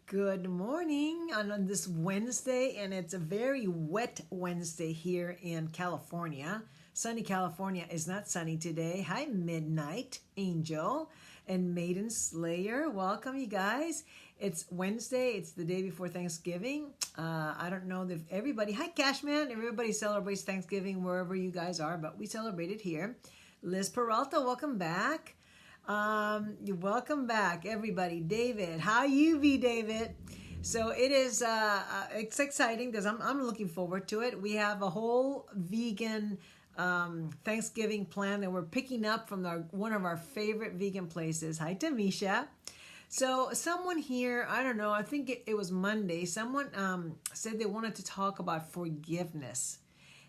Good morning on this Wednesday, and it's a very wet Wednesday here in California. Sunny California is not sunny today. Hi, Midnight Angel and Maiden Slayer. Welcome, you guys. It's Wednesday. It's the day before Thanksgiving. I don't know if everybody, hi, Cashman. Everybody celebrates Thanksgiving wherever you guys are, but we celebrate it here. Liz Peralta, welcome back. You're welcome back, everybody. David, how you be, David? So it is. It's exciting because I'm looking forward to it. We have a whole vegan Thanksgiving plan that we're picking up from one of our favorite vegan places. Hi, Tamisha. So someone here, I don't know. I think it was Monday. Someone said they wanted to talk about forgiveness,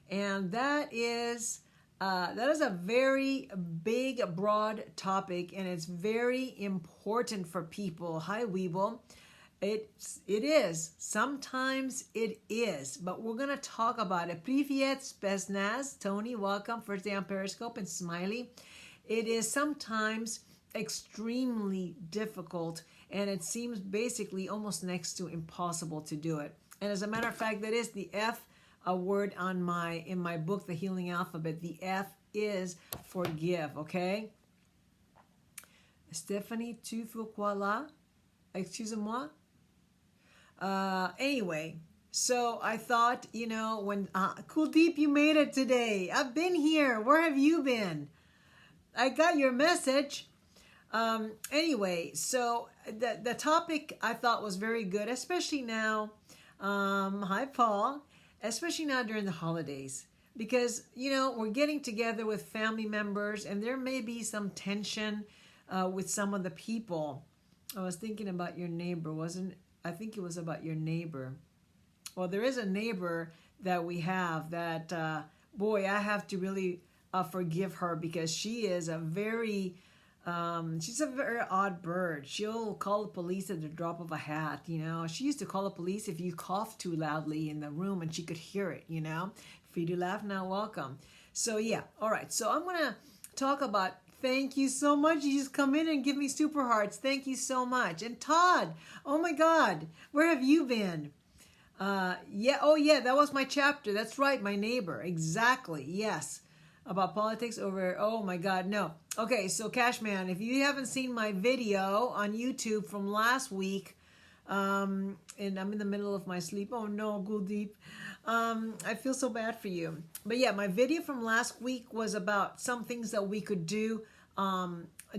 and that is a very big, broad topic, and it's very important for people. Hi, Weeble. It is. Sometimes it is, but we're going to talk about it. Privyet, Spetsnaz, Tony, welcome. First day on Periscope, and Smiley. It is sometimes extremely difficult, and it seems basically almost next to impossible to do it. And as a matter of fact, that is the F a word in my book, The Healing Alphabet. The F is forgive, okay? Stephanie Tufukwala, excusez-moi. Anyway, so I thought, when Kuldeep, you made it today. I've been here. Where have you been? I got your message. Anyway, so the topic I thought was very good, especially now. Hi, Paul. Especially now during the holidays, because, we're getting together with family members, and there may be some tension with some of the people. I was thinking about your neighbor, I think it was about your neighbor. Well, there is a neighbor that we have that, boy, I have to really forgive her, because she is she's a very odd bird. She'll call the police at the drop of a hat, She used to call the police if you coughed too loudly in the room and she could hear it, Free to laugh now, welcome. So yeah, all right. So I'm going to talk about, thank you so much. You just come in and give me super hearts. Thank you so much. And Todd, oh my God, where have you been? Yeah, that was my chapter. That's right, my neighbor. Exactly, yes. About politics over, oh my God, no. Okay, so Cashman, if you haven't seen my video on YouTube from last week, and I'm in the middle of my sleep. Oh no, Guldeep. I feel so bad for you. But yeah, my video from last week was about some things that we could do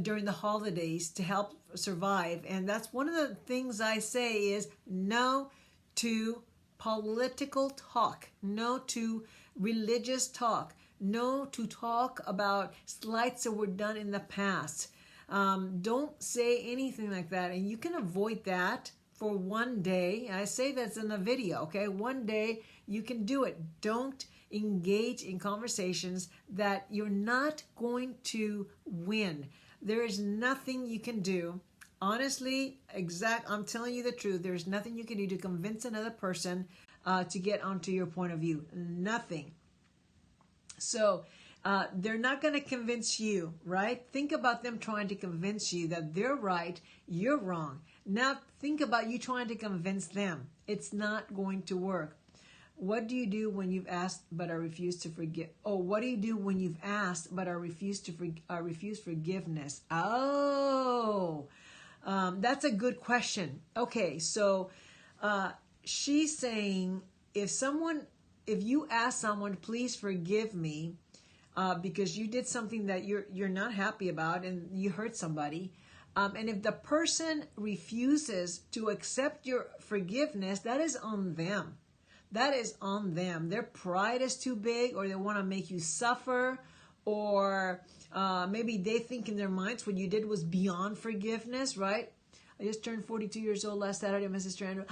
during the holidays to help survive. And that's one of the things I say is no to political talk, no to religious talk, no to talk about slights that were done in the past. Don't say anything like that. And you can avoid that for one day. I say that's in the video, okay? One day you can do it. Don't engage in conversations that you're not going to win. There is nothing you can do. Honestly, I'm telling you the truth. There's nothing you can do to convince another person to get onto your point of view. Nothing. So they're not going to convince you, right? Think about them trying to convince you that they're right, you're wrong. Now think about you trying to convince them. It's not going to work. What do you do when you've asked but are refused to forgive? Oh, what do you do when you've asked but are refused forgiveness? Oh, that's a good question. Okay, so she's saying if you ask someone, please forgive me, because you did something that you're not happy about and you hurt somebody, and if the person refuses to accept your forgiveness, that is on them. That is on them. Their pride is too big, or they want to make you suffer, or maybe they think in their minds what you did was beyond forgiveness, right? I just turned 42 years old last Saturday, Mrs. Strandler.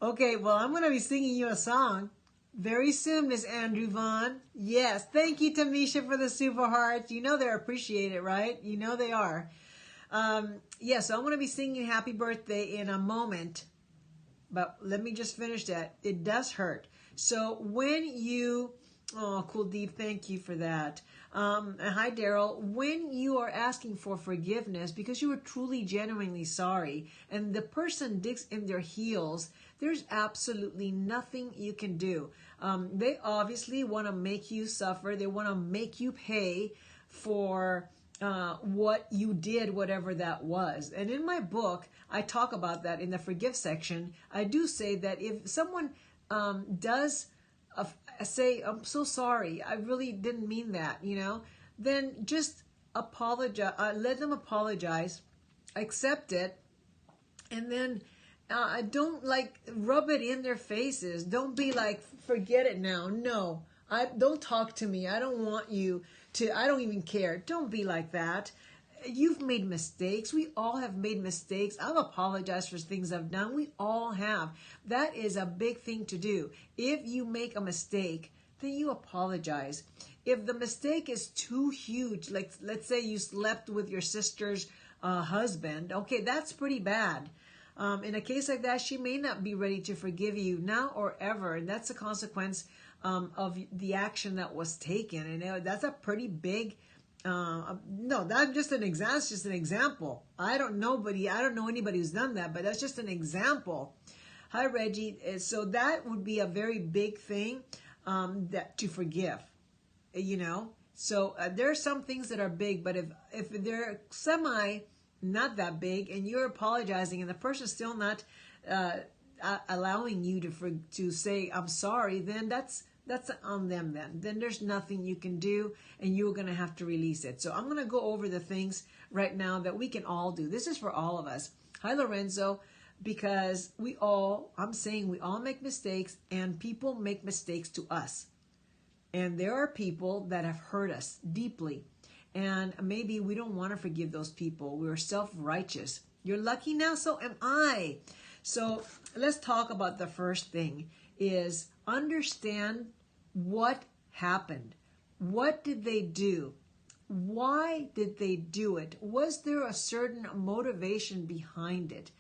Okay, well, I'm going to be singing you a song very soon, Miss Andrew Vaughn. Yes, thank you, Tamisha, for the super hearts. You know they're appreciated, right? You know they are. So I'm going to be singing Happy Birthday in a moment. But let me just finish that. It does hurt. So when you Oh, Kuldeep, thank you for that. And hi, Daryl. When you are asking for forgiveness because you are truly, genuinely sorry, and the person digs in their heels, there's absolutely nothing you can do. They obviously want to make you suffer. They want to make you pay for what you did, whatever that was. And in my book, I talk about that in the forgive section. I do say that if someone does say, I'm so sorry, I really didn't mean that, then just apologize, let them apologize, accept it, and then don't rub it in their faces. Don't be like, forget it now. No, don't talk to me. I don't want you to, I don't even care. Don't be like that. You've made mistakes. We all have made mistakes. I've apologized for things I've done. We all have. That is a big thing to do. If you make a mistake, then you apologize. If the mistake is too huge, like let's say you slept with your sister's husband, okay, that's pretty bad. In a case like that, she may not be ready to forgive you now or ever. And that's a consequence of the action that was taken. And that's a pretty big no, that's just an example. That's just an example. I don't know anybody who's done that, but that's just an example. Hi, Reggie. So that would be a very big thing that to forgive. So there are some things that are big, but if they're not that big, and you're apologizing, and the person's still not allowing you to say I'm sorry, then that's on them then there's nothing you can do, and you're going to have to release it. So I'm going to go over the things right now that we can all do. This is for all of us. Hi, Lorenzo, because I'm saying we all make mistakes, and people make mistakes to us. And there are people that have hurt us deeply, and maybe we don't want to forgive those people. We're self-righteous. You're lucky now, so am I. So let's talk about the first thing is understand what happened. What did they do? Why did they do it? Was there a certain motivation behind it?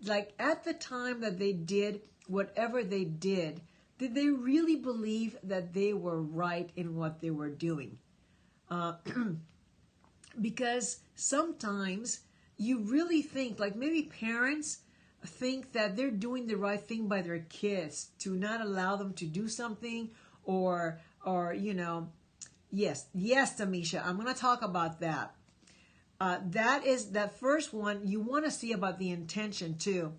Like at the time that they did whatever they did they really believe that they were right in what they were doing? Because sometimes you really think, like maybe parents think that they're doing the right thing by their kids to not allow them to do something or yes, Tamisha, I'm going to talk about that. That is that first one. You want to see about the intention too.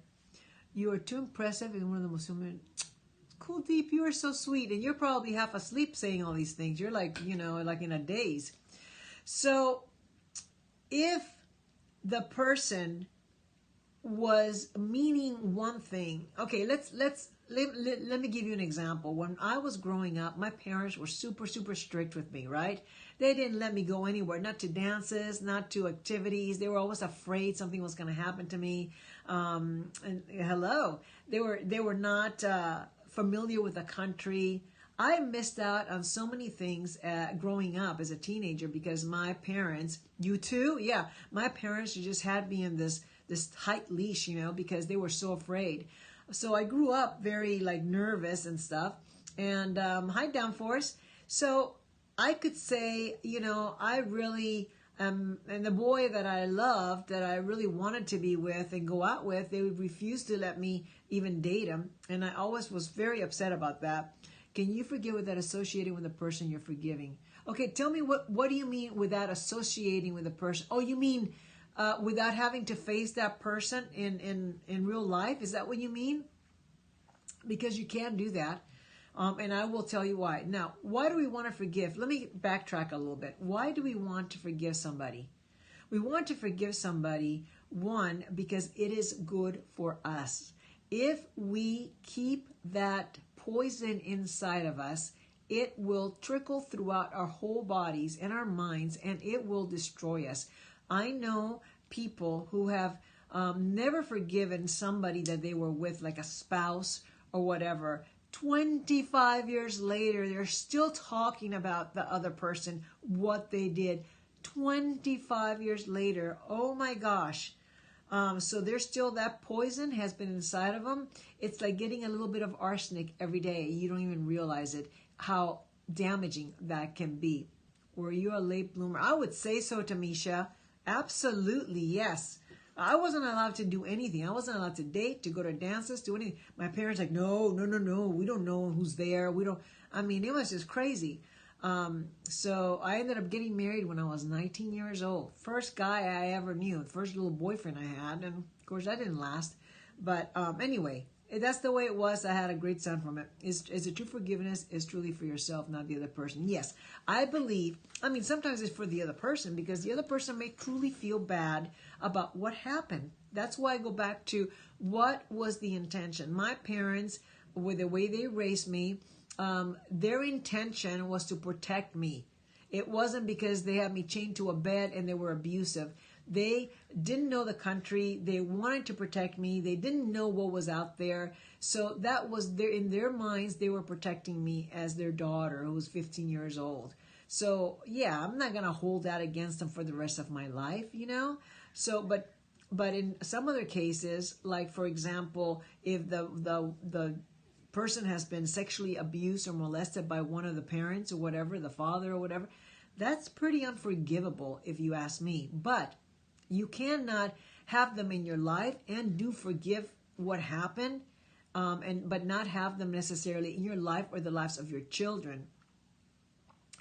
You are too impressive in one of the Muslim. Kuldeep, you are so sweet, and you're probably half asleep saying all these things. You're like, like in a daze. So if the person was meaning one thing, okay, let me give you an example. When I was growing up, my parents were super, super strict with me, right? They didn't let me go anywhere, not to dances, not to activities. They were always afraid something was going to happen to me. And hello, they were not familiar with the country. I missed out on so many things growing up as a teenager because my parents, you too? Yeah, my parents just had me in this tight leash, because they were so afraid. So I grew up very nervous and stuff. And hi, Downforce. So I could say, I really and the boy that I loved, that I really wanted to be with and go out with, they would refuse to let me even date him. And I always was very upset about that. Can you forgive without associating with the person you're forgiving? Okay, tell me what do you mean without associating with the person? Oh, you mean without having to face that person in real life? Is that what you mean? Because you can do that. And I will tell you why. Now, why do we want to forgive? Let me backtrack a little bit. Why do we want to forgive somebody? We want to forgive somebody, one, because it is good for us. If we keep that poison inside of us, it will trickle throughout our whole bodies and our minds, and it will destroy us. I know people who have never forgiven somebody that they were with, like a spouse or whatever. 25 years later, they're still talking about the other person, what they did. 25 years later, oh my gosh. So there's still that poison has been inside of them. It's like getting a little bit of arsenic every day. You don't even realize it, how damaging that can be. Were you a late bloomer? I would say so, Tamisha. Absolutely, yes. I wasn't allowed to do anything. I wasn't allowed to date, to go to dances, do anything. My parents like, no, no, no, no. We don't know who's there. We don't. I mean, it was just crazy. So I ended up getting married when I was 19 years old. First guy I ever knew. First little boyfriend I had. And of course, that didn't last. But anyway, that's the way it was. I had a great son from it. Is it true forgiveness is truly for yourself, not the other person? Yes, I believe. I mean, sometimes it's for the other person because the other person may truly feel bad about what happened. That's why I go back to what was the intention. My parents, with the way they raised me, their intention was to protect me. It wasn't because they had me chained to a bed and they were abusive. They didn't know the country. They wanted to protect me. They didn't know what was out there. So that was their, in their minds, they were protecting me as their daughter who was 15 years old. So yeah, I'm not going to hold that against them for the rest of my life, you know? So, but in some other cases, like for example, if the person has been sexually abused or molested by one of the parents or whatever, the father or whatever, that's pretty unforgivable if you ask me. But you cannot have them in your life and do forgive what happened, but not have them necessarily in your life or the lives of your children.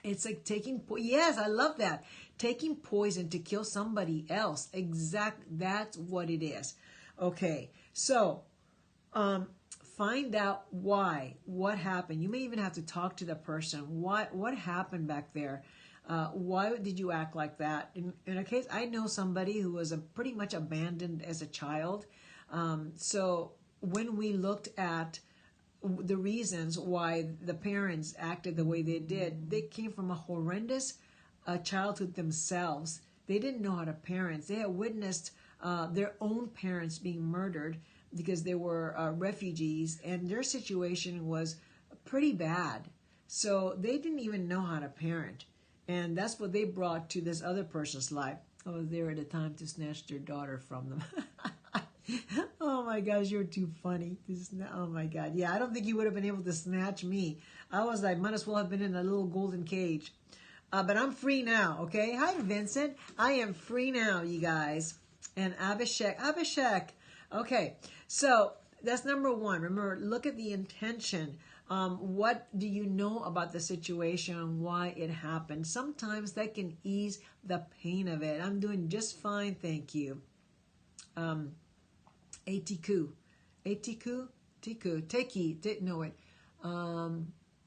It's like taking, yes, I love that. Taking poison to kill somebody else. That's what it is. Okay, so find out why, what happened. You may even have to talk to the person. What happened back there? Why did you act like that? In a case, I know somebody who was pretty much abandoned as a child. So when we looked at the reasons why the parents acted the way they did, they came from a horrendous childhood themselves. They didn't know how to parent. They had witnessed their own parents being murdered because they were refugees, and their situation was pretty bad. So they didn't even know how to parent. And that's what they brought to this other person's life. I was there at a time to snatch their daughter from them. Oh my gosh, you're too funny. Oh my God. Yeah, I don't think you would have been able to snatch me. I was like, might as well have been in a little golden cage. But I'm free now, okay? Hi, Vincent. I am free now, you guys. And Abhishek. Okay, so that's number one. Remember, look at the intention. What do you know about the situation and why it happened? Sometimes that can ease the pain of it. I'm doing just fine, thank you. Atiku,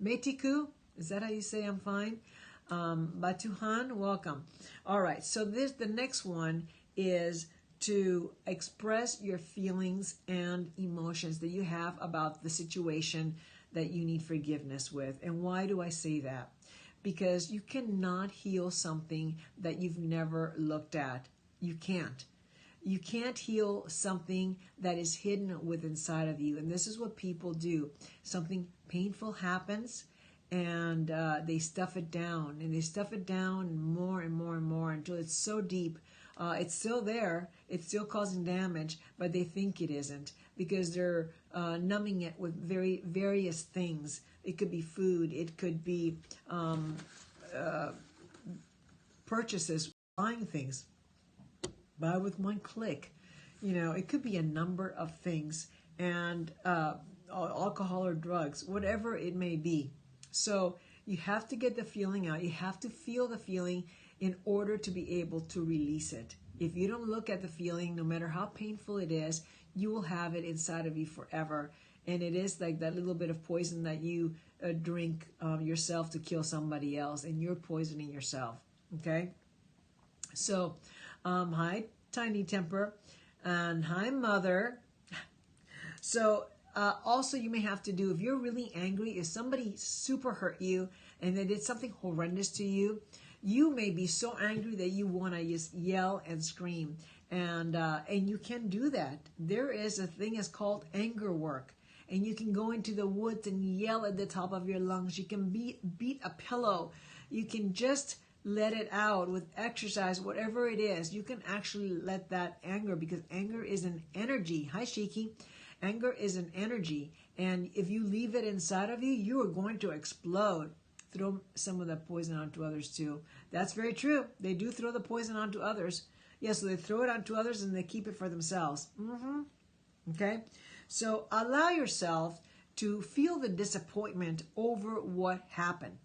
Metiku, is that how you say I'm fine? Batuhan, welcome. All right, so the next one is to express your feelings and emotions that you have about the situation that you need forgiveness with. And why do I say that? Because you cannot heal something that you've never looked at. You can't. You can't heal something that is hidden within inside of you. And this is what people do. Something painful happens and they stuff it down. And they stuff it down more and more and more until it's so deep. It's still there. It's still causing damage, but they think it isn't because they're numbing it with various things. It could be food. It could be purchases, buying things. Buy with one click. You know, it could be a number of things, and alcohol or drugs, whatever it may be. So you have to get the feeling out. You have to feel the feeling in order to be able to release it. If you don't look at the feeling, no matter how painful it is, you will have it inside of you forever. And it is like that little bit of poison that you drink yourself to kill somebody else, and you're poisoning yourself. Okay? So, hi, Tiny Temper, and hi, Mother. So, also you may have to do, if you're really angry, if somebody super hurt you and they did something horrendous to you, you may be so angry that you want to just yell and scream. And you can do that. There is a thing that's called anger work. And you can go into the woods and yell at the top of your lungs. You can beat a pillow. You can just let it out with exercise, whatever it is. You can actually let that anger, because anger is an energy. Hi, Shiki. Anger is an energy. And if you leave it inside of you, you are going to explode. throw some of the poison onto others too. That's very true. They do throw the poison onto others. Yes, so they throw it onto others and they keep it for themselves. Okay? So allow yourself to feel the disappointment over what happened.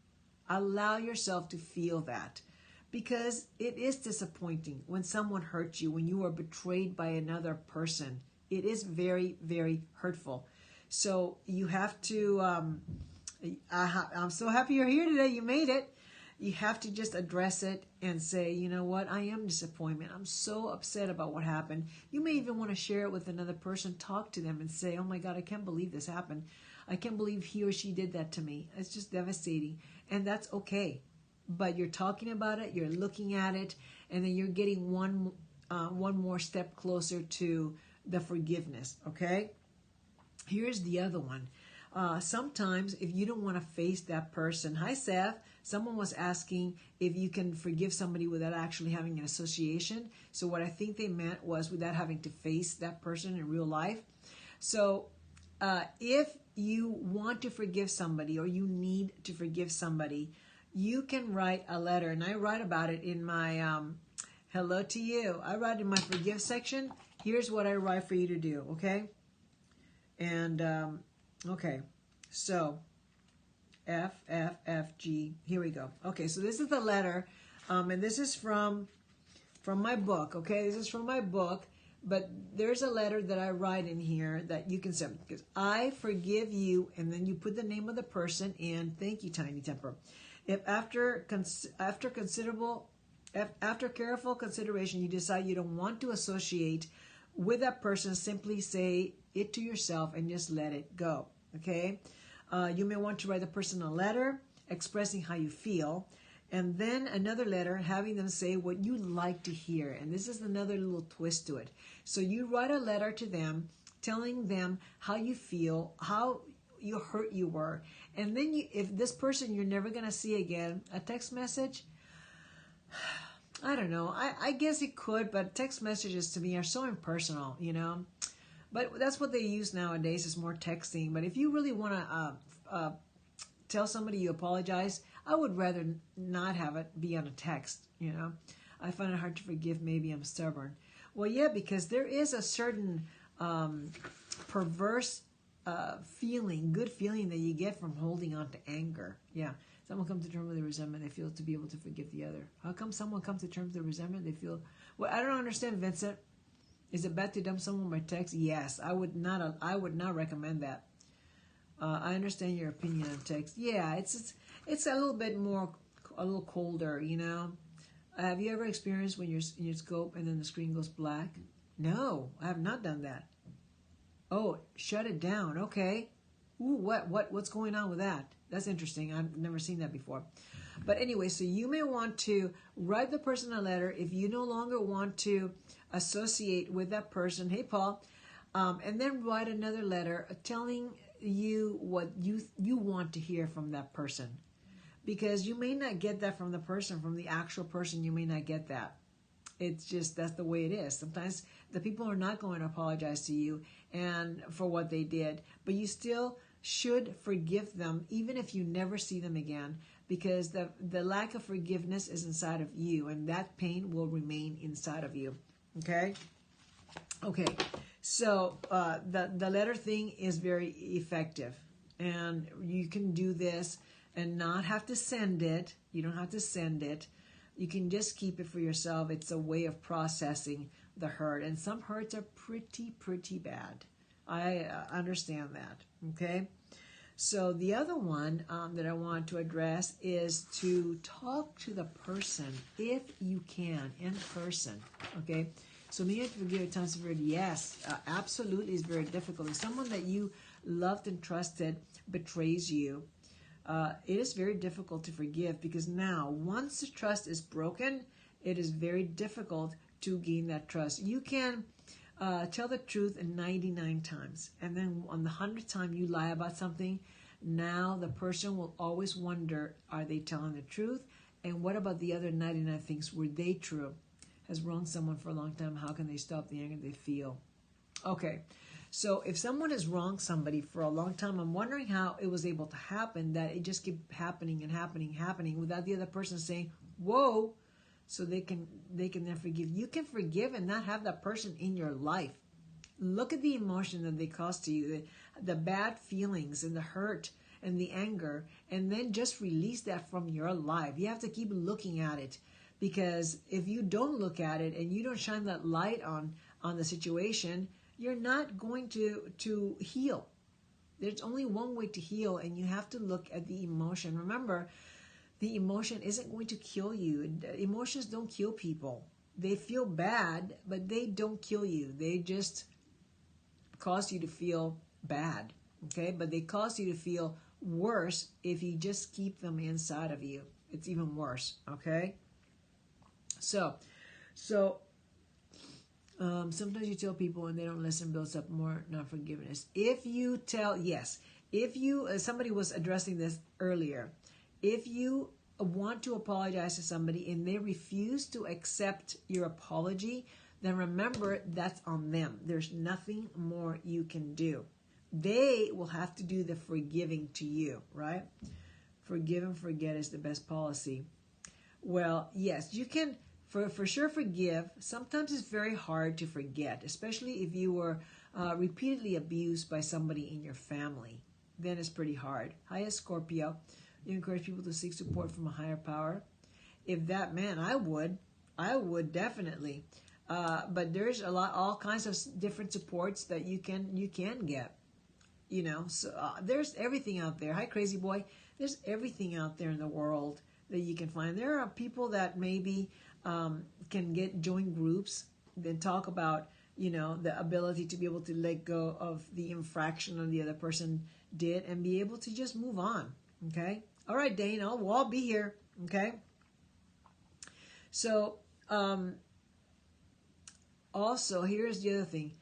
Allow yourself to feel that, because it is disappointing when someone hurts you, when you are betrayed by another person. It is very, very hurtful. So you have to, I'm so happy you're here today. You made it. You have to just address it and say, you know what, I am disappointed. I'm so upset about what happened. You may even want to share it with another person. Talk to them and say, oh my God, I can't believe this happened. I can't believe he or she did that to me. It's just devastating. And that's okay. But you're talking about it, you're looking at it, and then you're getting one more step closer to the forgiveness, okay? Here's the other one. Sometimes if you don't want to face that person. Hi, Seth. Someone was asking if you can forgive somebody without actually having an association. So what I think they meant was without having to face that person in real life. So if you want to forgive somebody or you need to forgive somebody, you can write a letter. And I write about it in my hello to you. I write in my forgive section. Here's what I write for you to do, okay? And, okay, so FFFG, here we go. Okay, so this is the letter, and this is from my book, okay? This is from my book, but there's a letter that I write in here that you can send, because I forgive you, and then you put the name of the person in. Thank you, Tiny Temper. If after careful consideration you decide you don't want to associate with that person, simply say it to yourself and just let it go, okay? You may want to write the person a letter expressing how you feel, and then another letter having them say what you'd like to hear. And this is another little twist to it. So you write a letter to them telling them how you feel, how you hurt you were, and then if this person you're never going to see again, a text message, I don't know, I guess it could, but text messages to me are so impersonal, you know. But that's what they use nowadays, is more texting. But if you really want to tell somebody you apologize, I would rather not have it be on a text, you know. I find it hard to forgive. Maybe I'm stubborn. Well, yeah, because there is a certain perverse feeling, good feeling that you get from holding on to anger. Yeah. Someone comes to terms with the resentment, they feel to be able to forgive the other. How come someone comes to terms with the resentment, they feel... Well, I don't understand, Vincent. Is it bad to dump someone by text? Yes, I would not recommend that. I understand your opinion on text. Yeah, it's a little bit more, a little colder, you know. Have you ever experienced when you're in your scope and then the screen goes black? No, I have not done that. Oh, shut it down. Okay. Ooh, what's going on with that? That's interesting. I've never seen that before. But anyway, so you may want to write the person a letter if you no longer want to associate with that person. Hey, Paul. And then write another letter telling you what you want to hear from that person. Because you may not get that from the person, from the actual person, you may not get that. It's just, that's the way it is. Sometimes the people are not going to apologize to you and for what they did, but you still should forgive them even if you never see them again, because the lack of forgiveness is inside of you, and that pain will remain inside of you. Okay? Okay. So the letter thing is very effective, and you can do this and not have to send it. You don't have to send it. You can just keep it for yourself. It's a way of processing the hurt, and some hurts are pretty bad. I understand that, okay? So the other one that I want to address is to talk to the person, if you can, in person, okay? So me to forgive at times of hurt, yes, absolutely is very difficult. If someone that you loved and trusted betrays you, it is very difficult to forgive, because now, once the trust is broken, it is very difficult to gain that trust. You can tell the truth 99 times, and then on the 100th time you lie about something, now the person will always wonder, are they telling the truth? And what about the other 99 things? Were they true? Has wronged someone for a long time. How can they stop the anger they feel? Okay, So if someone has wronged somebody for a long time, I'm wondering how it was able to happen, that it just kept happening and happening without the other person saying, whoa, so they can then forgive. You can forgive and not have that person in your life. Look at the emotion that they cause to you, the bad feelings and the hurt and the anger, and then just release that from your life. You have to keep looking at it, because if you don't look at it and you don't shine that light on the situation, you're not going to heal. There's only one way to heal, and you have to look at the emotion. Remember, the emotion isn't going to kill you. Emotions don't kill people. They feel bad, but they don't kill you. They just cause you to feel bad, okay? But they cause you to feel worse if you just keep them inside of you. It's even worse, okay? So sometimes you tell people and they don't listen, builds up more non-forgiveness. If you tell, somebody was addressing this earlier. If you want to apologize to somebody and they refuse to accept your apology, then remember, that's on them. There's nothing more you can do. They will have to do the forgiving to you, right? Forgive and forget is the best policy. Well, yes, you can for sure forgive. Sometimes it's very hard to forget, especially if you were repeatedly abused by somebody in your family. Then it's pretty hard. Hi, Scorpio. You encourage people to seek support from a higher power. If that, man, I would definitely. But there's all kinds of different supports that you can get. You know, so there's everything out there. Hi, Crazy Boy. There's everything out there in the world that you can find. There are people that maybe can join groups, then talk about, the ability to be able to let go of the infraction that the other person did and be able to just move on. Okay. All right, Dane. We'll all be here. Okay. So, also, here's the other thing.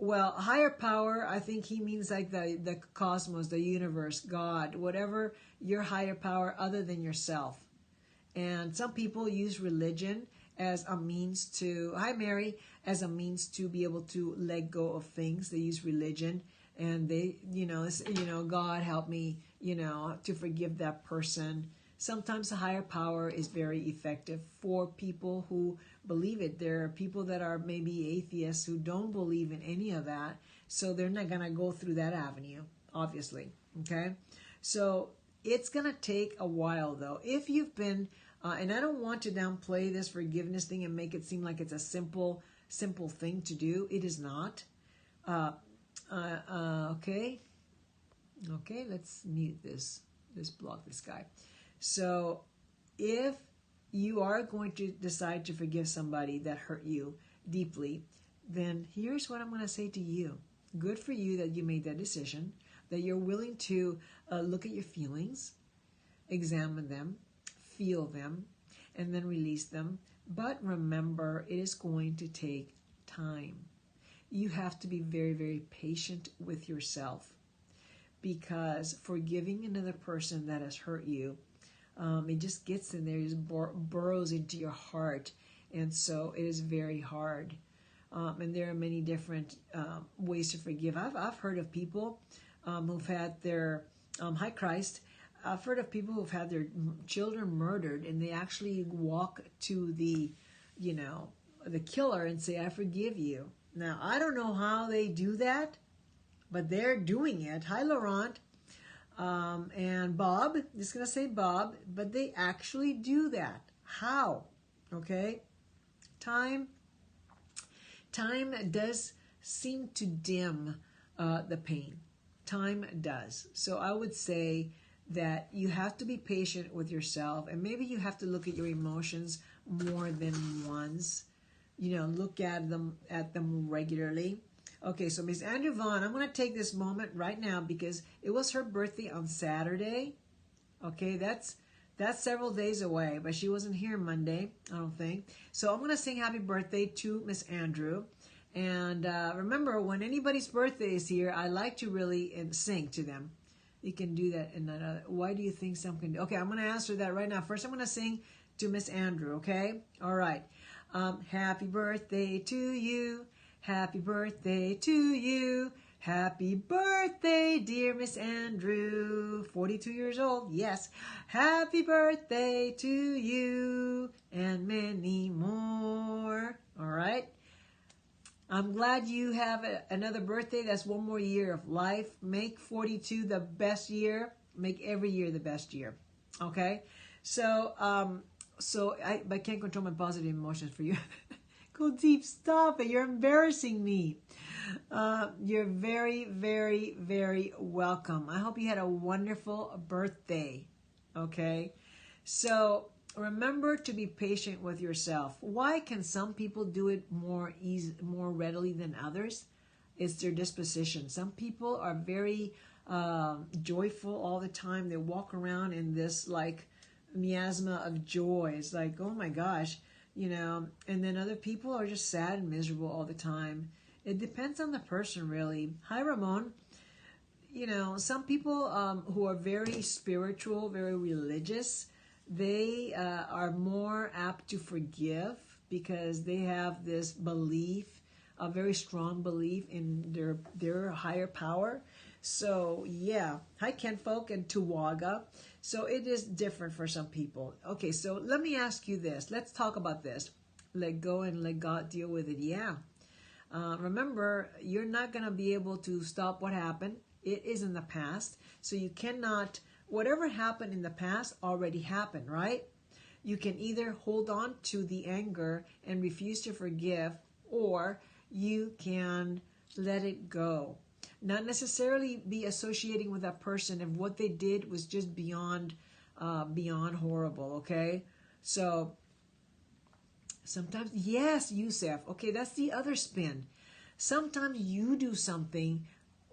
Well, higher power, I think he means like the cosmos, the universe, God, whatever your higher power other than yourself. And some people use religion as a means to, hi Mary, as a means to be able to let go of things. They use religion and they, God help me, to forgive that person. Sometimes the higher power is very effective for people who believe it. There are people that are maybe atheists who don't believe in any of that, so they're not going to go through that avenue, obviously, okay? So it's going to take a while, though. If you've been, and I don't want to downplay this forgiveness thing and make it seem like it's a simple thing to do. It is not. Okay, let's mute this. Let's block this guy. So if you are going to decide to forgive somebody that hurt you deeply, then here's what I'm going to say to you. Good for you that you made that decision, that you're willing to look at your feelings, examine them, feel them, and then release them. But remember, it is going to take time. You have to be very, very patient with yourself, because forgiving another person that has hurt you, it just gets in there, it just burrows into your heart, and so it is very hard. And there are many different ways to forgive. I've heard of people who've had their hi Christ. I've heard of people who've had their children murdered, and they actually walk to the killer and say, "I forgive you." Now I don't know how they do that, but they're doing it. Hi, Laurent. And Bob, just going to say Bob, but they actually do that. How? Okay? Time does seem to dim the pain. Time does. So I would say that you have to be patient with yourself, and maybe you have to look at your emotions more than once. Look at them regularly. Okay, so Miss Andrew Vaughn, I'm going to take this moment right now because it was her birthday on Saturday. Okay, that's several days away, but she wasn't here Monday, I don't think. So I'm going to sing happy birthday to Miss Andrew. And remember, when anybody's birthday is here, I like to really sing to them. You can do that. Why do you think some can do? Okay, I'm going to answer that right now. First, I'm going to sing to Miss Andrew, okay? All right. Happy birthday to you. Happy birthday to you. Happy birthday, dear Miss Andrew. 42 years old, yes. Happy birthday to you and many more. All right. I'm glad you have another birthday. That's one more year of life. Make 42 the best year. Make every year the best year. Okay? So I can't control my positive emotions for you. Go deep. Stop it. You're embarrassing me. You're very, very, very welcome. I hope you had a wonderful birthday. Okay? So remember to be patient with yourself. Why can some people do it more readily than others? It's their disposition. Some people are very joyful all the time. They walk around in this like miasma of joy. It's like, oh my gosh, you know. And then other people are just sad and miserable all the time. It depends on the person, really. Hi, Ramon. You know, some people who are very spiritual, very religious, they are more apt to forgive because they have this belief, a very strong belief in their higher power. So yeah, hi Kenfolk and Tuwaga. So it is different for some people. Okay, so let me ask you this. Let's talk about this. Let go and let God deal with it. Yeah. Remember, you're not going to be able to stop what happened. It is in the past. So you cannot, whatever happened in the past already happened, right? You can either hold on to the anger and refuse to forgive, or you can let it go. Not necessarily be associating with that person if what they did was just beyond horrible, okay? So sometimes, yes, Yusef. Okay, that's the other spin. Sometimes you do something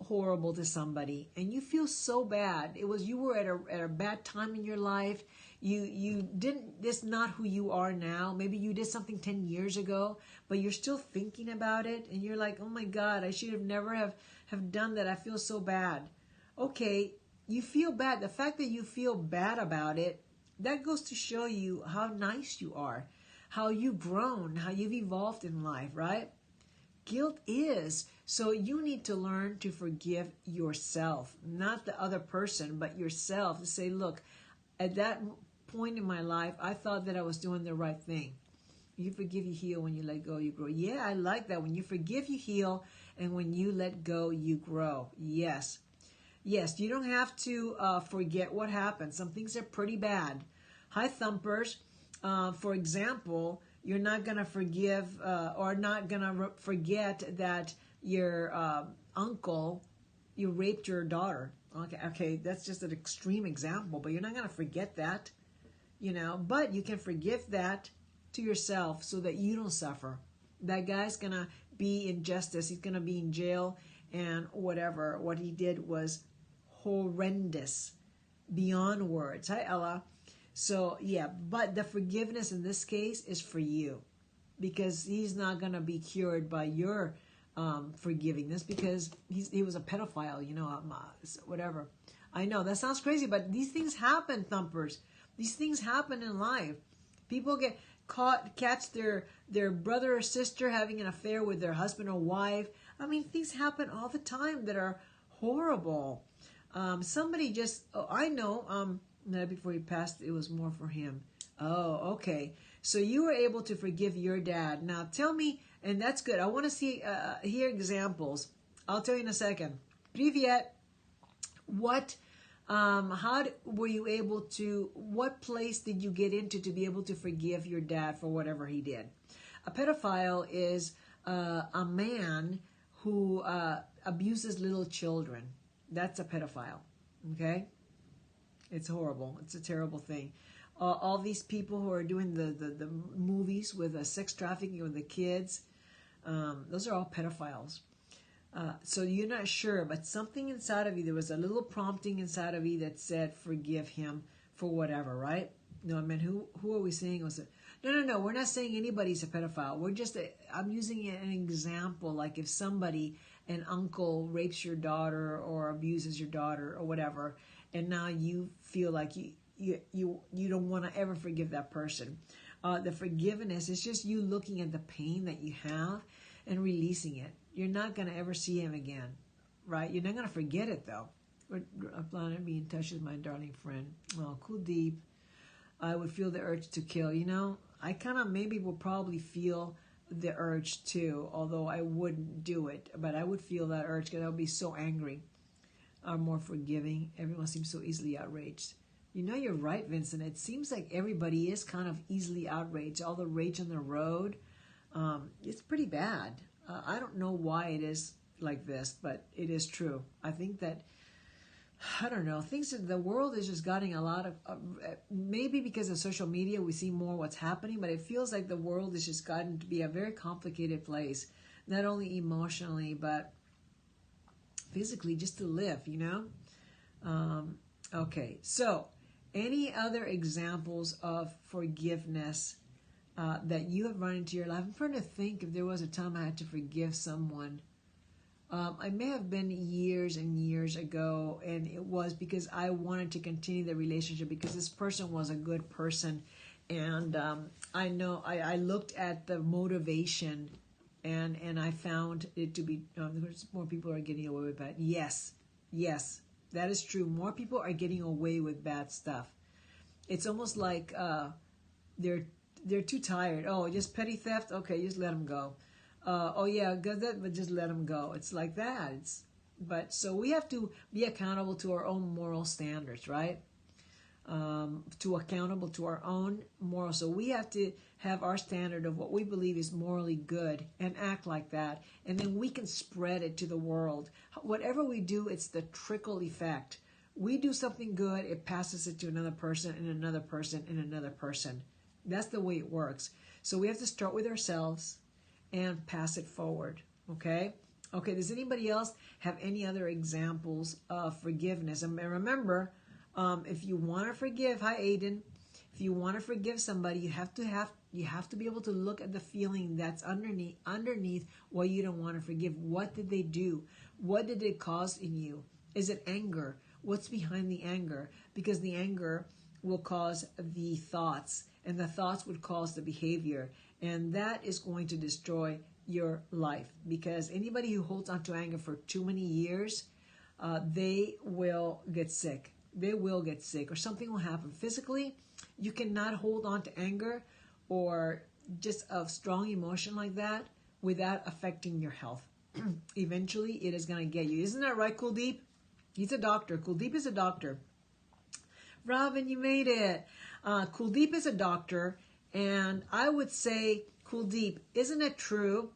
horrible to somebody and you feel so bad. You were at a bad time in your life. You didn't, this is not who you are now. Maybe you did something 10 years ago, but you're still thinking about it and you're like, oh my God, I should have never have done that. I feel so bad. Okay, you feel bad. The fact that you feel bad about it, that goes to show you how nice you are, how you've grown, how you've evolved in life, right? Guilt is. So you need to learn to forgive yourself, not the other person, but yourself. To say, look, at that point in my life, I thought that I was doing the right thing. You forgive, you heal. When you let go, you grow. Yeah, I like that. When you forgive, you heal. And when you let go, you grow. Yes. Yes, you don't have to forget what happened. Some things are pretty bad. Hi, Thumpers. For example, you're not going to forgive or not going to forget that your uncle, you raped your daughter. Okay, that's just an extreme example, but you're not going to forget that, you know. But you can forgive that to yourself so that you don't suffer. That guy's going to be in justice. He's going to be in jail and whatever. What he did was horrendous, beyond words. Hi, Ella. So, yeah, but the forgiveness in this case is for you because he's not going to be cured by your forgivingness because he was a pedophile, you know, whatever. I know, that sounds crazy, but these things happen, Thumpers. These things happen in life. People get catch their brother or sister having an affair with their husband or wife. I mean, things happen all the time that are horrible. Somebody just, I know, before he passed, it was more for him. Oh, okay. So you were able to forgive your dad. Now tell me, and that's good. I want to hear examples. I'll tell you in a second. Privyet. Were you able to, what place did you get into to be able to forgive your dad for whatever he did? A pedophile is a man who abuses little children. That's a pedophile. Okay? It's horrible. It's a terrible thing. All these people who are doing the movies with sex trafficking with the kids, those are all pedophiles. So you're not sure, but something inside of you, there was a little prompting inside of you that said, forgive him for whatever, right? No, I mean, who are we saying was it? No, we're not saying anybody's a pedophile. I'm using an example, like if somebody, an uncle rapes your daughter or abuses your daughter or whatever, and now you feel like you don't want to ever forgive that person. The forgiveness is just you looking at the pain that you have and releasing it. You're not going to ever see him again. right? You're not going to forget it, though. I plan to be in touch with my darling friend. Oh, Kuldeep. I would feel the urge to kill. I kind of maybe will probably feel the urge too, although I wouldn't do it. But I would feel that urge because I would be so angry. I'm more forgiving. Everyone seems so easily outraged. You're right, Vincent. It seems like everybody is kind of easily outraged. All the rage on the road, it's pretty bad. I don't know why it is like this, but it is true. I think that, I don't know, the world is just getting a lot of, maybe because of social media, we see more what's happening, but it feels like the world has just gotten to be a very complicated place, not only emotionally, but physically, just to live, Okay, so any other examples of forgiveness that you have run into your life? I'm trying to think if there was a time I had to forgive someone. I may have been years and years ago, and it was because I wanted to continue the relationship because this person was a good person. And I know I looked at the motivation, and I found it to be, more people are getting away with that. Yes, that is true. More people are getting away with bad stuff. It's almost like they're too tired. Oh, just petty theft? Okay, just let them go. Oh yeah, good that, but just let them go. It's like that. But so we have to be accountable to our own moral standards, right? Accountable to our own morals. So we have to have our standard of what we believe is morally good and act like that, and then we can spread it to the world. Whatever we do, it's the trickle effect. We do something good, it passes it to another person and another person and another person. That's the way it works. So we have to start with ourselves and pass it forward. Okay, does anybody else have any other examples of forgiveness? And remember, if you want to forgive, hi Aiden, if you want to forgive somebody, you have to be able to look at the feeling that's underneath why you don't want to forgive. What did they do? What did it cause in you? Is it anger? What's behind the anger? Because the anger will cause the thoughts, and the thoughts would cause the behavior, and that is going to destroy your life. Because anybody who holds on to anger for too many years, they will get sick. They will get sick, or something will happen physically. You cannot hold on to anger or just a strong emotion like that without affecting your health. Eventually, it is going to get you. Isn't that right, Kuldeep? He's a doctor. Kuldeep is a doctor. Robin, you made it. Kuldeep is a doctor, and I would say, Kuldeep, isn't it true?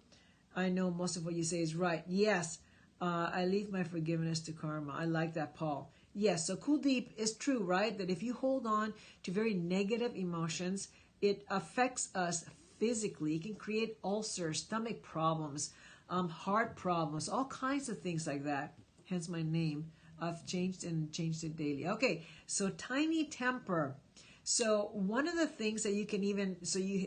I know most of what you say is right. Yes, I leave my forgiveness to karma. I like that, Paul. Yes, so Kuldeep, is true, right? That if you hold on to very negative emotions, it affects us physically. It can create ulcers, stomach problems, heart problems, all kinds of things like that. Hence my name. I've changed it daily. Okay, so tiny temper. So one of the things that you can you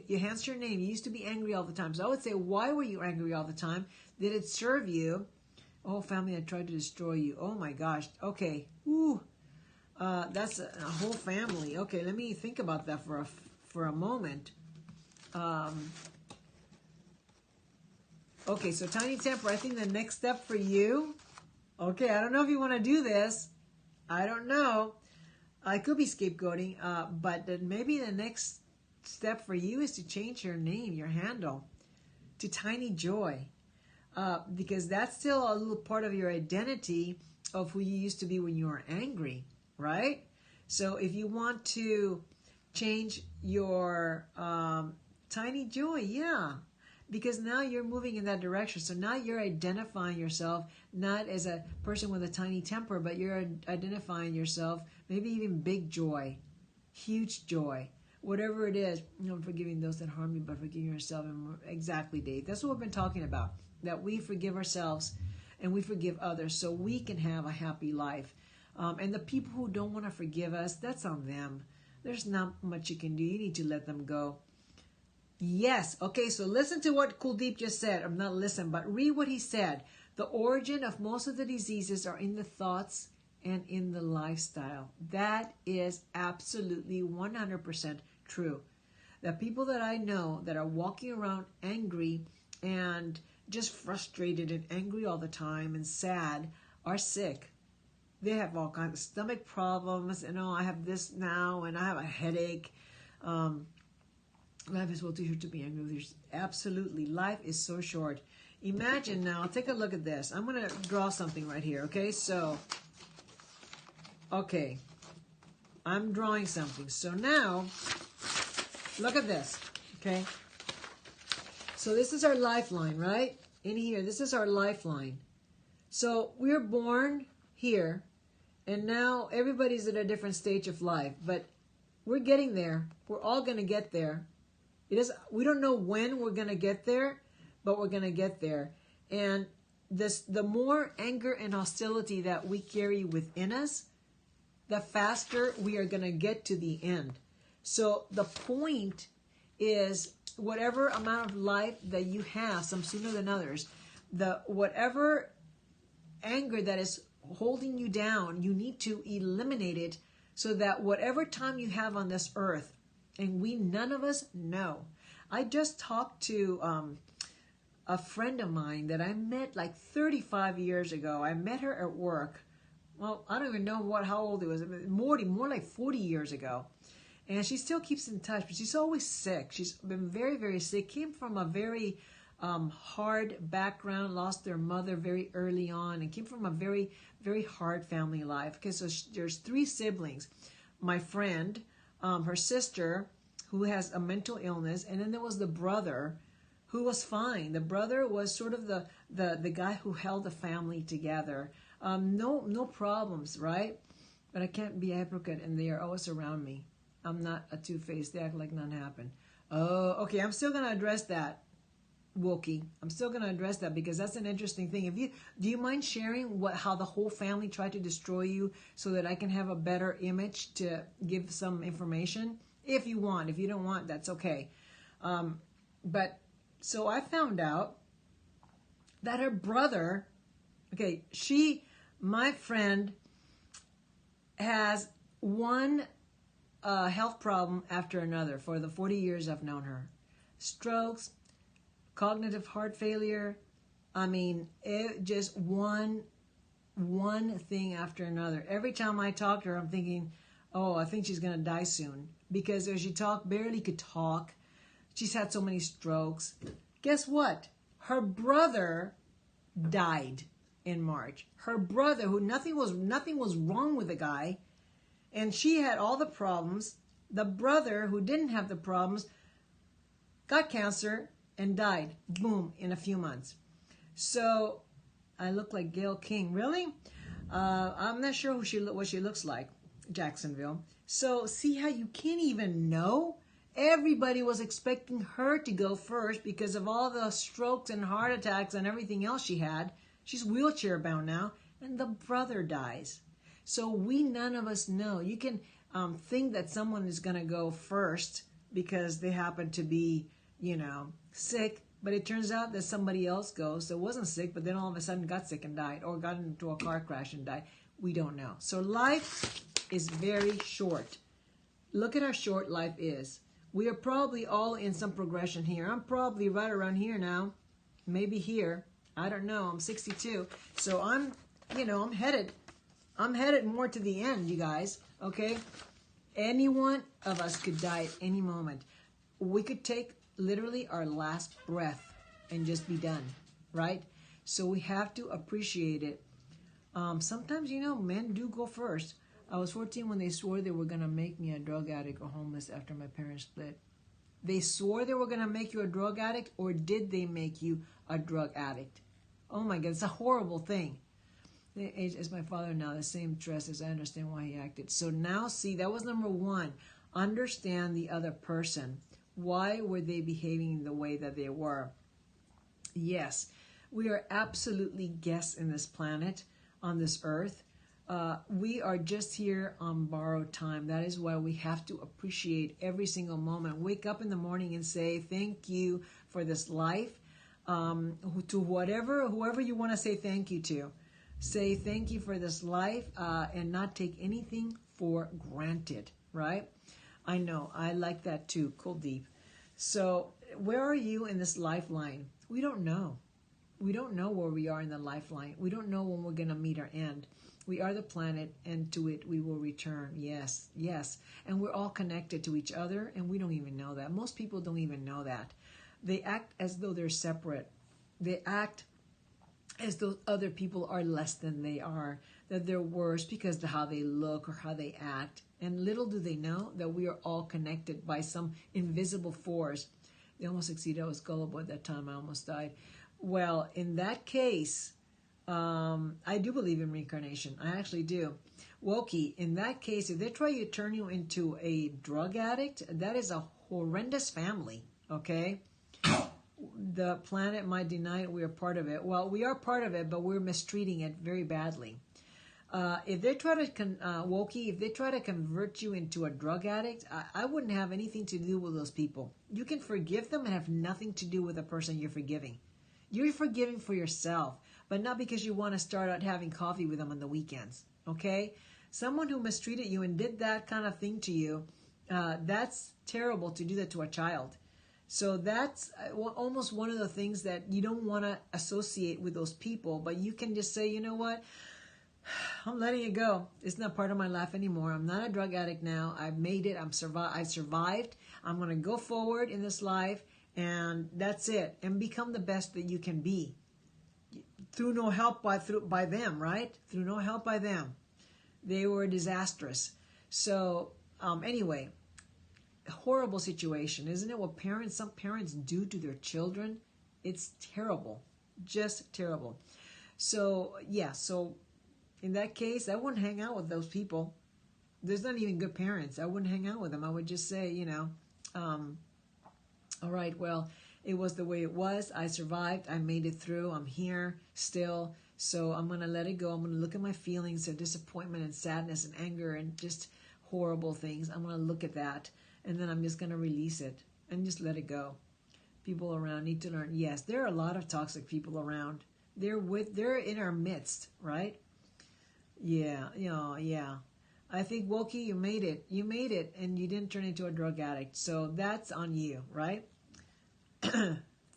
enhance your name. You used to be angry all the time. So I would say, why were you angry all the time? Did it serve you? Oh, family that tried to destroy you. Oh my gosh. Okay. Ooh. That's a whole family. Okay, let me think about that for a moment. Okay, so tiny temper. I think the next step for you. Okay, I don't know if you want to do this. I don't know. I could be scapegoating, but then maybe the next step for you is to change your name, your handle, to Tiny Joy, because that's still a little part of your identity of who you used to be when you were angry, right? So if you want to change your Tiny Joy, yeah, because now you're moving in that direction. So now you're identifying yourself not as a person with a tiny temper, but you're identifying yourself, maybe even big joy, huge joy, whatever it is. Forgiving those that harm you, but forgiving yourself. Exactly, Dave. That's what we've been talking about, that we forgive ourselves and we forgive others so we can have a happy life. And the people who don't want to forgive us, that's on them. There's not much you can do. You need to let them go. Yes. Okay, so listen to what Kuldeep just said. Or not listen, but read what he said. The origin of most of the diseases are in the thoughts and in the lifestyle. That is absolutely 100% true. The people that I know that are walking around angry and just frustrated and angry all the time and sad are sick. They have all kinds of stomach problems, and I have this now, and I have a headache. Life is well too short to be angry with you. Absolutely, life is so short. Imagine now, take a look at this. I'm going to draw something right here, okay? So, okay, I'm drawing something. So now, look at this, okay? So this is our lifeline, right? In here, this is our lifeline. So we're born here, and now everybody's at a different stage of life, but we're getting there. We're all going to get there. We don't know when we're going to get there, but we're going to get there. And the more anger and hostility that we carry within us, the faster we are going to get to the end. So the point is, whatever amount of life that you have, some sooner than others, whatever anger that is holding you down, you need to eliminate it so that whatever time you have on this earth, and none of us know. I just talked to a friend of mine that I met like 35 years ago. I met her at work. Well, I don't even know how old it was. More like 40 years ago. And she still keeps in touch, but she's always sick. She's been very, very sick. Came from a very hard background, lost their mother very early on, and came from a very, very hard family life. Okay, so there's 3 siblings. My friend, her sister, who has a mental illness, and then there was the brother, who was fine. The brother was sort of the guy who held the family together. No problems, right? But I can't be a hypocrite, and they are always around me. I'm not a two-faced. They act like none happened. Oh, okay. I'm still going to address that, Wookie. I'm still going to address that because that's an interesting thing. Do you mind sharing how the whole family tried to destroy you so that I can have a better image to give some information? If you want. If you don't want, that's okay. But so I found out that her brother, okay, my friend, has one health problem after another for the 40 years I've known her. Strokes, cognitive heart failure. I mean, just one thing after another. Every time I talk to her, I'm thinking, oh, I think she's going to die soon. Because as she barely could talk. She's had so many strokes. Guess what? Her brother died in March. Her brother, who nothing was wrong with the guy, and she had all the problems. The brother, who didn't have the problems, got cancer and died. Boom, in a few months. So I look like Gayle King. Really? I'm not sure what she looks like. Jacksonville. So see how you can't even know? Everybody was expecting her to go first because of all the strokes and heart attacks and everything else she had. She's wheelchair bound now, and the brother dies. So none of us know. You can think that someone is going to go first because they happen to be, sick, but it turns out that somebody else goes that wasn't sick, but then all of a sudden got sick and died, or got into a car crash and died. We don't know. So life is very short. Look at how short life is. We are probably all in some progression here. I'm probably right around here now, maybe here. I don't know. I'm 62, so I'm headed more to the end, you guys. Okay, any one of us could die at any moment. We could take literally our last breath and just be done, right? So we have to appreciate it. Sometimes, men do go first. I was 14 when they swore they were going to make me a drug addict or homeless after my parents split. They swore they were going to make you a drug addict, or did they make you a drug addict? Oh my God, it's a horrible thing. The age is my father now, the same dress as I understand why he acted. So now, see, that was number 1. Understand the other person. Why were they behaving the way that they were? Yes, we are absolutely guests in this planet, on this earth. We are just here on borrowed time. That is why we have to appreciate every single moment. Wake up in the morning and say, thank you for this life. To whoever you want to say thank you to. Say thank you for this life and not take anything for granted, right? I know, I like that too, Cool Deep. So where are you in this lifeline? We don't know. We don't know where we are in the lifeline. We don't know when we're going to meet our end. We are the planet, and to it we will return. Yes, yes. And we're all connected to each other, and we don't even know that. Most people don't even know that. They act as though they're separate. They act as though other people are less than they are, that they're worse because of how they look or how they act. And little do they know that we are all connected by some invisible force. They almost succeeded. I was gullible at that time. I almost died. Well, in that case, I do believe in reincarnation. I actually do. Wokey, in that case, if they try to turn you into a drug addict, that is a horrendous family, okay? The planet might deny it. We are part of it. Well, we are part of it, but we're mistreating it very badly. If they try to, Wokey, if they try to convert you into a drug addict, I wouldn't have anything to do with those people. You can forgive them and have nothing to do with the person you're forgiving. You're forgiving for yourself, but not because you want to start out having coffee with them on the weekends, okay? Someone who mistreated you and did that kind of thing to you, that's terrible to do that to a child. So that's almost one of the things that you don't want to associate with those people, but you can just say, you know what? I'm letting it go. It's not part of my life anymore. I'm not a drug addict now. I've made it. I survived. I'm going to go forward in this life, and that's it. And become the best that you can be. Through no help by them, right? Through no help by them. They were disastrous. So anyway, horrible situation, isn't it? What some parents do to their children, it's terrible, just terrible. So yeah, so in that case, I wouldn't hang out with those people. There's not even good parents. I wouldn't hang out with them. I would just say, all right, well, it was the way it was. I survived. I made it through. I'm here still. So I'm going to let it go. I'm going to look at my feelings of disappointment and sadness and anger and just horrible things. I'm going to look at that. And then I'm just going to release it and just let it go. People around need to learn. Yes, there are a lot of toxic people around. They're in our midst, right? Yeah. I think, Wokey, you made it. You made it, and you didn't turn into a drug addict. So that's on you, right?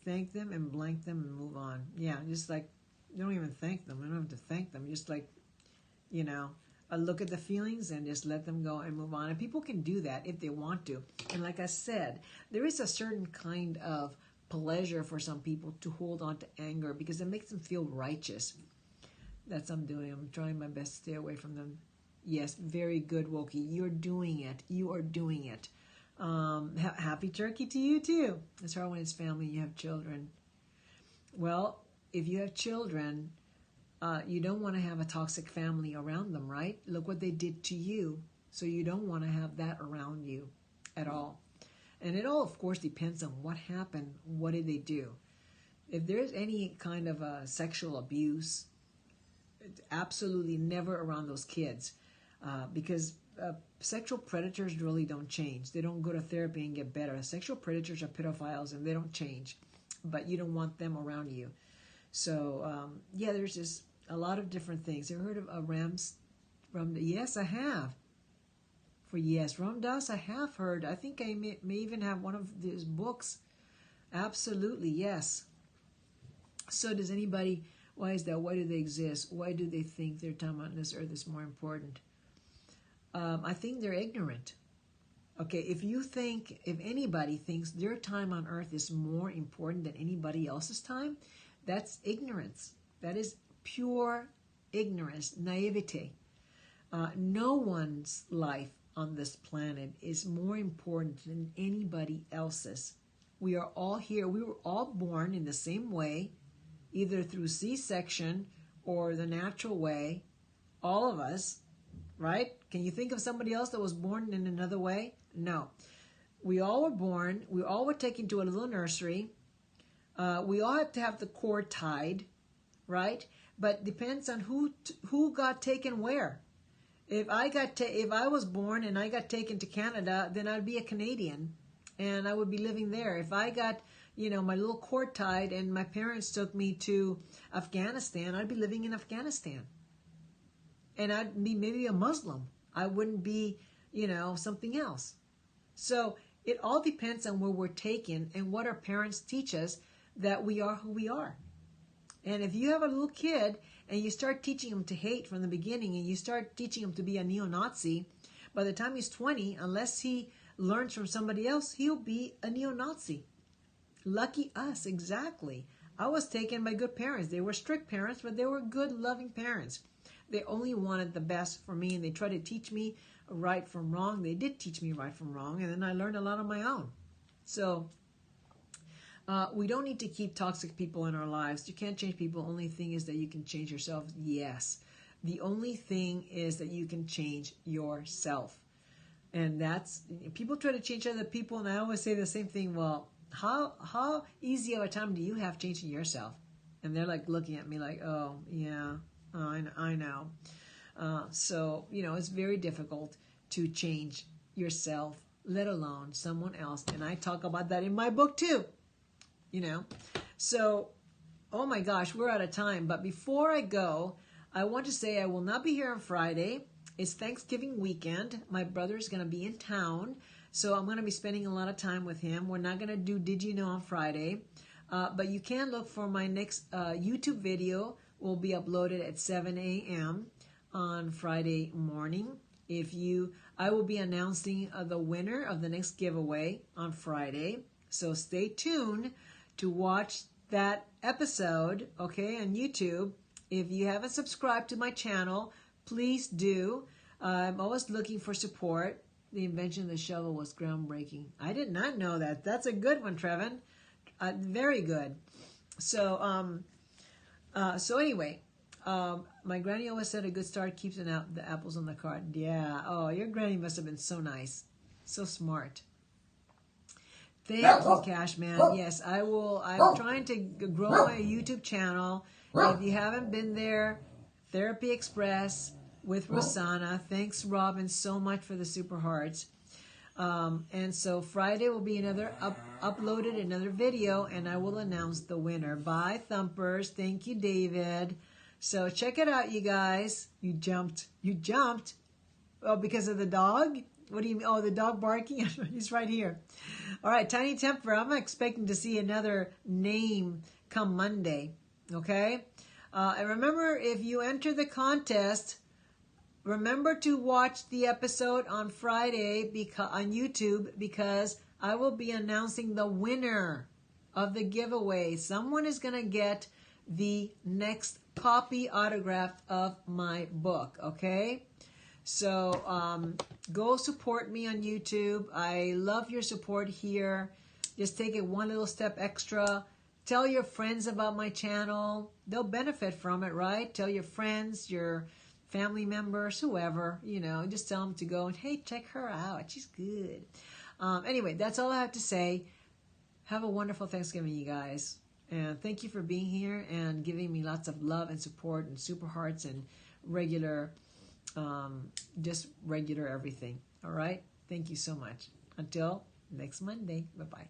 Thank them and blank them and move on. Yeah, just like, you don't even thank them. You don't have to thank them. Just like, look at the feelings and just let them go and move on. And people can do that if they want to. And like I said, there is a certain kind of pleasure for some people to hold on to anger because it makes them feel righteous. That's what I'm doing. I'm trying my best to stay away from them. Yes, very good, Wokey. You're doing it. You are doing it. Happy turkey to you, too. It's hard when it's family and you have children. Well, if you have children, you don't want to have a toxic family around them, right? Look what they did to you. So you don't want to have that around you at all. And it all, of course, depends on what happened. What did they do? If there's any kind of sexual abuse, absolutely never around those kids. Because sexual predators really don't change. They don't go to therapy and get better. Sexual predators are pedophiles and they don't change. But you don't want them around you. So, there's just a lot of different things. Have you heard of yes, I have. Ram Dass, I have heard. I think I may even have one of his books. Absolutely, yes. So does anybody, why is that? Why do they exist? Why do they think their time on this earth is more important? I think they're ignorant. Okay, if anybody thinks their time on earth is more important than anybody else's time, that's ignorance. That is pure ignorance, naivete. No one's life on this planet is more important than anybody else's. We are all here. We were all born in the same way, either through C-section or the natural way. All of us, right? Can you think of somebody else that was born in another way? No. We all were born. We all were taken to a little nursery. We all have to have the cord tied, right? But depends on who got taken where. If I was born and I got taken to Canada, then I'd be a Canadian, and I would be living there. If I got, my little cord tied and my parents took me to Afghanistan, I'd be living in Afghanistan. And I'd be maybe a Muslim. I wouldn't be, something else. So it all depends on where we're taken and what our parents teach us that we are who we are. And if you have a little kid and you start teaching him to hate from the beginning and you start teaching him to be a neo-Nazi, by the time he's 20, unless he learns from somebody else, he'll be a neo-Nazi. Lucky us, exactly. I was taken by good parents. They were strict parents, but they were good, loving parents. They only wanted the best for me, and they tried to teach me right from wrong. They did teach me right from wrong, and then I learned a lot on my own. So we don't need to keep toxic people in our lives. You can't change people. The only thing is that you can change yourself. Yes. The only thing is that you can change yourself. And that's, people try to change other people, and I always say the same thing. Well, how easy of a time do you have changing yourself? And they're like looking at me like, oh, yeah, I know. So, it's very difficult to change yourself, let alone someone else. And I talk about that in my book too. So, oh my gosh, we're out of time. But before I go, I want to say I will not be here on Friday. It's Thanksgiving weekend. My brother's going to be in town, so I'm going to be spending a lot of time with him. We're not going to do Did You Know on Friday, but you can look for my next YouTube video. Will be uploaded at 7 a.m. on Friday morning. I will be announcing the winner of the next giveaway on Friday, so stay tuned to watch that episode, okay, on YouTube. If you haven't subscribed to my channel, please do. I'm always looking for support. The invention of the shovel was groundbreaking. I did not know that. That's a good one, Trevin. Very good. So anyway, my granny always said a good start keeps the apples on the cart. Yeah. Oh, your granny must have been so nice, so smart. Thank you, Cashman. Yes, I will. I'm trying to grow my YouTube channel. If you haven't been there, Therapy Express with Rosanna. Thanks, Robin, so much for the super hearts. And so Friday will be uploaded another video, and I will announce the winner. Bye, Thumpers. Thank you, David. So check it out, you guys. You jumped. Oh, because of the dog? What do you mean? Oh, the dog barking? He's right here. All right, Tiny Temper, I'm expecting to see another name come Monday, okay? And remember, if you enter the contest, remember to watch the episode on Friday on YouTube, because I will be announcing the winner of the giveaway. Someone is going to get the next copy autographed of my book, okay? So go support me on YouTube. I love your support here. Just take it one little step extra. Tell your friends about my channel. They'll benefit from it, right? Tell your friends, your family members, whoever, just tell them to go and, hey, check her out. She's good. Anyway, that's all I have to say. Have a wonderful Thanksgiving, you guys. And thank you for being here and giving me lots of love and support and super hearts and regular, just regular everything. All right? Thank you so much. Until next Monday. Bye-bye.